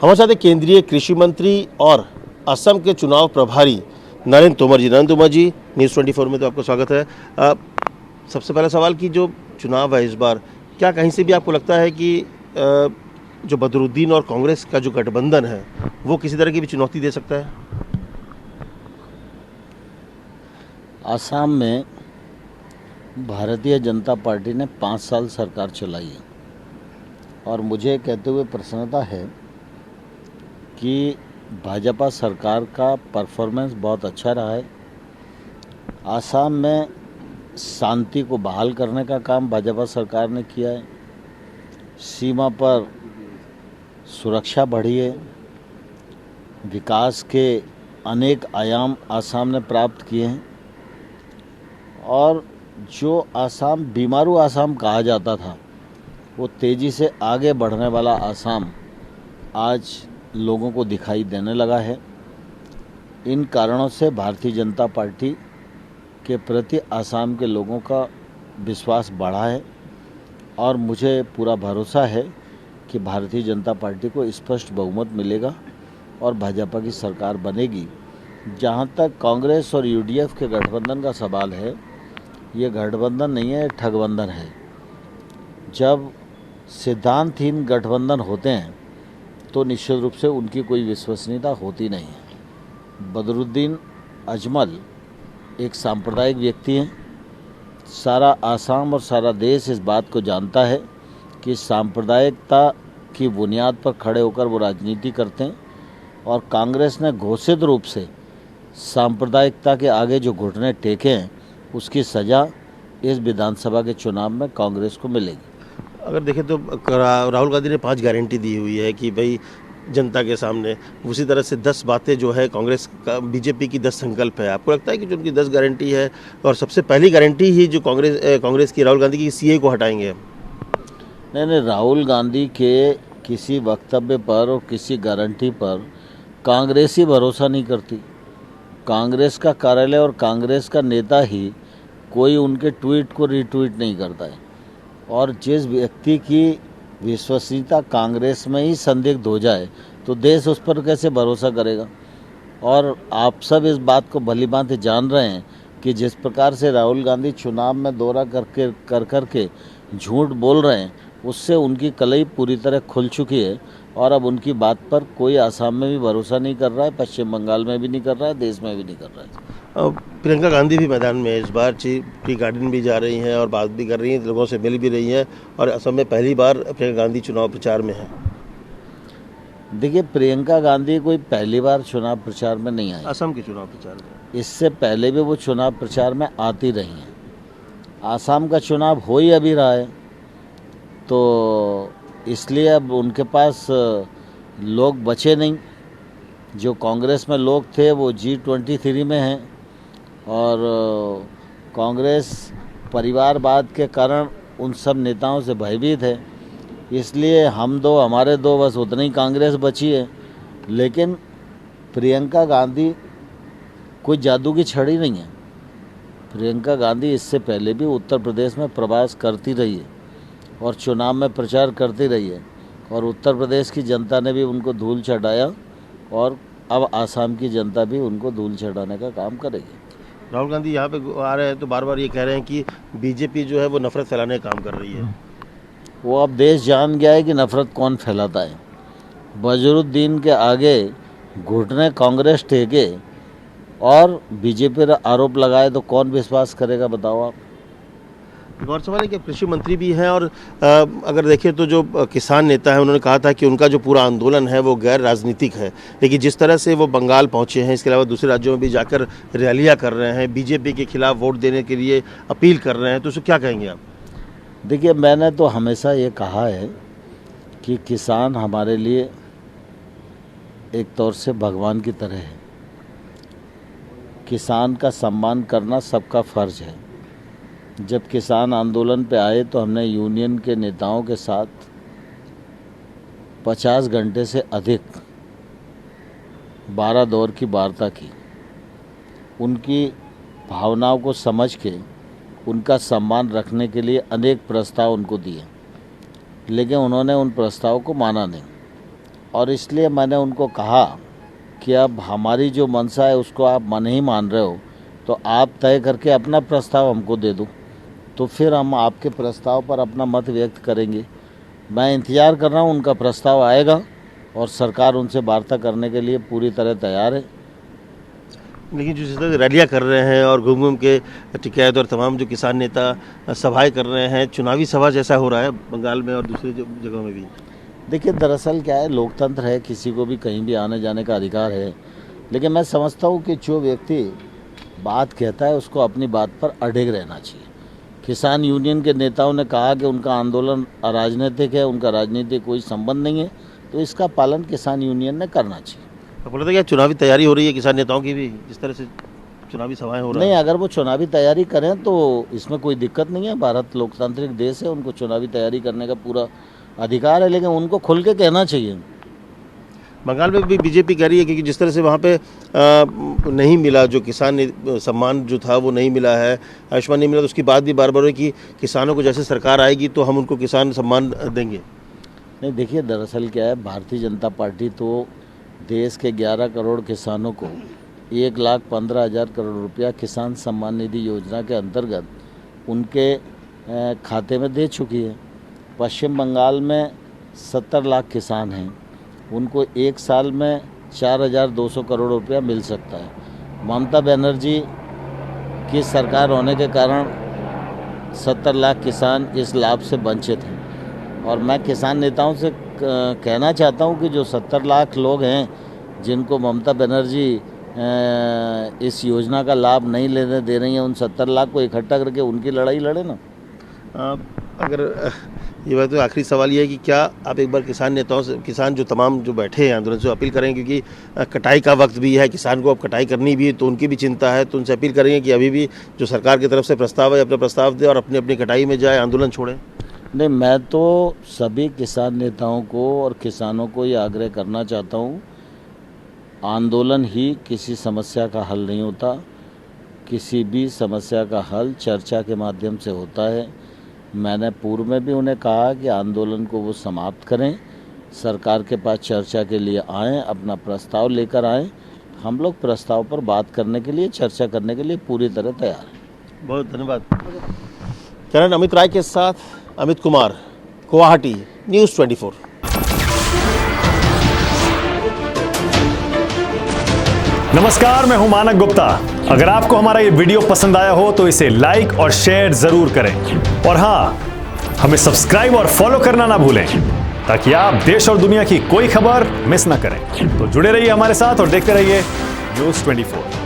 हमारे साथ एक केंद्रीय कृषि मंत्री और असम के चुनाव प्रभारी नरेंद्र तोमर जी। नरेंद्र तोमर जी, न्यूज़ 24 में तो आपका स्वागत है। सबसे पहला सवाल कि जो चुनाव है इस बार, क्या कहीं से भी आपको लगता है कि जो बदरुद्दीन और कांग्रेस का जो गठबंधन है वो किसी तरह की भी चुनौती दे सकता है? आसाम में भारतीय जनता पार्टी ने 5 साल सरकार चलाई है और मुझे कहते हुए प्रसन्नता है कि भाजपा सरकार का परफॉर्मेंस बहुत अच्छा रहा है। आसाम में शांति को बहाल करने का काम भाजपा सरकार ने किया है। सीमा पर सुरक्षा बढ़ी है। विकास के अनेक आयाम आसाम ने प्राप्त किए हैं और जो आसाम बीमारू आसाम कहा जाता था वो तेज़ी से आगे बढ़ने वाला आसाम आज लोगों को दिखाई देने लगा है। इन कारणों से भारतीय जनता पार्टी के प्रति आसाम के लोगों का विश्वास बढ़ा है और मुझे पूरा भरोसा है कि भारतीय जनता पार्टी को स्पष्ट बहुमत मिलेगा और भाजपा की सरकार बनेगी। जहाँ तक कांग्रेस और यूडीएफ के गठबंधन का सवाल है, ये गठबंधन नहीं है, ठगबंधन है। जब सिद्धांतहीन गठबंधन होते हैं तो निश्चित रूप से उनकी कोई विश्वसनीयता होती नहीं है। बदरुद्दीन अजमल एक सांप्रदायिक व्यक्ति हैं। सारा आसाम और सारा देश इस बात को जानता है कि सांप्रदायिकता की बुनियाद पर खड़े होकर वो राजनीति करते हैं और कांग्रेस ने घोषित रूप से सांप्रदायिकता के आगे जो घुटने टेके हैं उसकी सज़ा इस विधानसभा के चुनाव में कांग्रेस को मिलेगी। अगर देखें तो राहुल गांधी ने 5 गारंटी दी हुई है कि भाई जनता के सामने, उसी तरह से 10 बातें जो है कांग्रेस का, बीजेपी की 10 संकल्प है। आपको लगता है कि जो उनकी 10 गारंटी है और सबसे पहली गारंटी ही जो कांग्रेस की राहुल गांधी की सीए को हटाएंगे? नहीं, राहुल गांधी के किसी वक्तव्य पर और किसी गारंटी पर कांग्रेस ही भरोसा नहीं करती। कांग्रेस का कार्यालय और कांग्रेस का नेता ही कोई उनके ट्वीट को रीट्वीट नहीं करता है और जिस व्यक्ति की विश्वसनीयता कांग्रेस में ही संदिग्ध हो जाए तो देश उस पर कैसे भरोसा करेगा। और आप सब इस बात को भली भांति जान रहे हैं कि जिस प्रकार से राहुल गांधी चुनाव में दौरा करके झूठ बोल रहे हैं उससे उनकी कलई पूरी तरह खुल चुकी है और अब उनकी बात पर कोई आसाम में भी भरोसा नहीं कर रहा है, पश्चिम बंगाल में भी नहीं कर रहा है, देश में भी नहीं कर रहा है। प्रियंका गांधी भी मैदान में इस बार टी गार्डन भी जा रही हैं और बात भी कर रही हैं, लोगों से मिल भी रही हैं और असम में पहली बार प्रियंका गांधी चुनाव प्रचार में है। देखिए, प्रियंका गांधी कोई पहली बार चुनाव प्रचार में नहीं आई। असम के चुनाव प्रचार में इससे पहले भी वो चुनाव प्रचार में आती रही हैं। आसाम का चुनाव हो ही अभी रहा है तो इसलिए अब उनके पास लोग बचे नहीं। जो कांग्रेस में लोग थे वो G23 में हैं और कांग्रेस परिवारवाद के कारण उन सब नेताओं से भयभीत है। इसलिए हम दो हमारे दो, बस उतनी ही कांग्रेस बची है। लेकिन प्रियंका गांधी कोई जादू की छड़ी नहीं है। प्रियंका गांधी इससे पहले भी उत्तर प्रदेश में प्रवास करती रही है और चुनाव में प्रचार करती रही है और उत्तर प्रदेश की जनता ने भी उनको धूल चढ़ाया और अब आसाम की जनता भी उनको धूल चढ़ाने का काम करेगी। राहुल गांधी यहाँ पे आ रहे हैं तो बार बार ये कह रहे हैं कि बीजेपी जो है वो नफरत फैलाने का काम कर रही है। वो अब देश जान गया है कि नफरत कौन फैलाता है। बजरुद्दीन के आगे घुटने कांग्रेस टेके और बीजेपी पर आरोप लगाए तो कौन विश्वास करेगा, बताओ आप। गौर सवाल है कि कृषि मंत्री भी हैं और अगर देखें तो जो किसान नेता है उन्होंने कहा था कि उनका जो पूरा आंदोलन है वो गैर राजनीतिक है, लेकिन जिस तरह से वो बंगाल पहुंचे हैं, इसके अलावा दूसरे राज्यों में भी जाकर रैलियां कर रहे हैं, बीजेपी के खिलाफ वोट देने के लिए अपील कर रहे हैं, तो उसको क्या कहेंगे आप? देखिए, मैंने तो हमेशा ये कहा है कि किसान हमारे लिए एक तौर से भगवान की तरह है। किसान का सम्मान करना सबका फ़र्ज है। जब किसान आंदोलन पे आए तो हमने यूनियन के नेताओं के साथ 50 घंटे से अधिक 12 दौर की वार्ता की। उनकी भावनाओं को समझ के उनका सम्मान रखने के लिए अनेक प्रस्ताव उनको दिए, लेकिन उन्होंने उन प्रस्ताव को माना नहीं। और इसलिए मैंने उनको कहा कि अब हमारी जो मंशा है उसको आप मन ही मान रहे हो तो आप तय करके अपना प्रस्ताव हमको दे दो, तो फिर हम आपके प्रस्ताव पर अपना मत व्यक्त करेंगे। मैं इंतज़ार कर रहा हूँ, उनका प्रस्ताव आएगा और सरकार उनसे वार्ता करने के लिए पूरी तरह तैयार है। लेकिन जो जिस तरह रैलियाँ कर रहे हैं और घूम घूम के टिकैत और तमाम जो किसान नेता सभाएं कर रहे हैं, चुनावी सभा जैसा हो रहा है बंगाल में और दूसरी जगहों में भी। देखिए, दरअसल क्या है, लोकतंत्र है, किसी को भी कहीं भी आने जाने का अधिकार है, लेकिन मैं समझता हूँ कि जो व्यक्ति बात कहता है उसको अपनी बात पर अडिग रहना चाहिए। किसान यूनियन के नेताओं ने कहा कि उनका आंदोलन अराजनीतिक है, उनका राजनीतिक कोई संबंध नहीं है, तो इसका पालन किसान यूनियन ने करना चाहिए। तो बोला था क्या चुनावी तैयारी हो रही है किसान नेताओं की भी, जिस तरह से चुनावी सभाएं हो रही नहीं, हैं? अगर वो चुनावी तैयारी करें तो इसमें कोई दिक्कत नहीं है। भारत लोकतांत्रिक देश है, उनको चुनावी तैयारी करने का पूरा अधिकार है, लेकिन उनको खुल के कहना चाहिए। बंगाल में भी बीजेपी कह रही है कि जिस तरह से वहाँ पे नहीं मिला, जो किसान सम्मान जो था वो नहीं मिला है, आयुष्मान नहीं मिला, तो उसकी बात भी बार बार हुई कि किसानों को जैसे सरकार आएगी तो हम उनको किसान सम्मान देंगे। नहीं, देखिए, दरअसल क्या है, भारतीय जनता पार्टी तो देश के 11 करोड़ किसानों को 1,15,000 करोड़ रुपया किसान सम्मान निधि योजना के अंतर्गत उनके खाते में दे चुकी है। पश्चिम बंगाल में 70 लाख किसान हैं, उनको एक साल में 4,200 करोड़ रुपया मिल सकता है। ममता बनर्जी की सरकार होने के कारण 70 लाख किसान इस लाभ से वंचित हैं, और मैं किसान नेताओं से कहना चाहता हूं कि जो 70 लाख लोग हैं जिनको ममता बनर्जी इस योजना का लाभ नहीं लेने दे रही हैं, उन 70 लाख को इकट्ठा करके उनकी लड़ाई लड़े ना। अगर ये बात, तो आखिरी सवाल ये है कि क्या आप एक बार किसान नेताओं से, किसान जो तमाम जो बैठे हैं आंदोलन से अपील करें, क्योंकि कटाई का वक्त भी है, किसान को अब कटाई करनी भी है, तो उनकी भी चिंता है, तो उनसे अपील करेंगे कि अभी भी जो सरकार की तरफ से प्रस्ताव है अपना प्रस्ताव दें और अपनी अपनी कटाई में जाए, आंदोलन छोड़ें? नहीं, मैं तो सभी किसान नेताओं को और किसानों को ये आग्रह करना चाहता हूँ, आंदोलन ही किसी समस्या का हल नहीं होता। किसी भी समस्या का हल चर्चा के माध्यम से होता है। मैंने पूर्व में भी उन्हें कहा कि आंदोलन को वो समाप्त करें, सरकार के पास चर्चा के लिए आएँ, अपना प्रस्ताव लेकर आएँ। हम लोग प्रस्ताव पर बात करने के लिए, चर्चा करने के लिए पूरी तरह तैयार हैं। बहुत धन्यवाद। कैमरामैन अमित राय के साथ अमित कुमार, गुवाहाटी, न्यूज़ 24। नमस्कार, मैं हूं मानक गुप्ता। अगर आपको हमारा ये वीडियो पसंद आया हो तो इसे लाइक और शेयर जरूर करें, और हाँ, हमें सब्सक्राइब और फॉलो करना ना भूलें ताकि आप देश और दुनिया की कोई खबर मिस ना करें। तो जुड़े रहिए हमारे साथ और देखते रहिए न्यूज़ 24।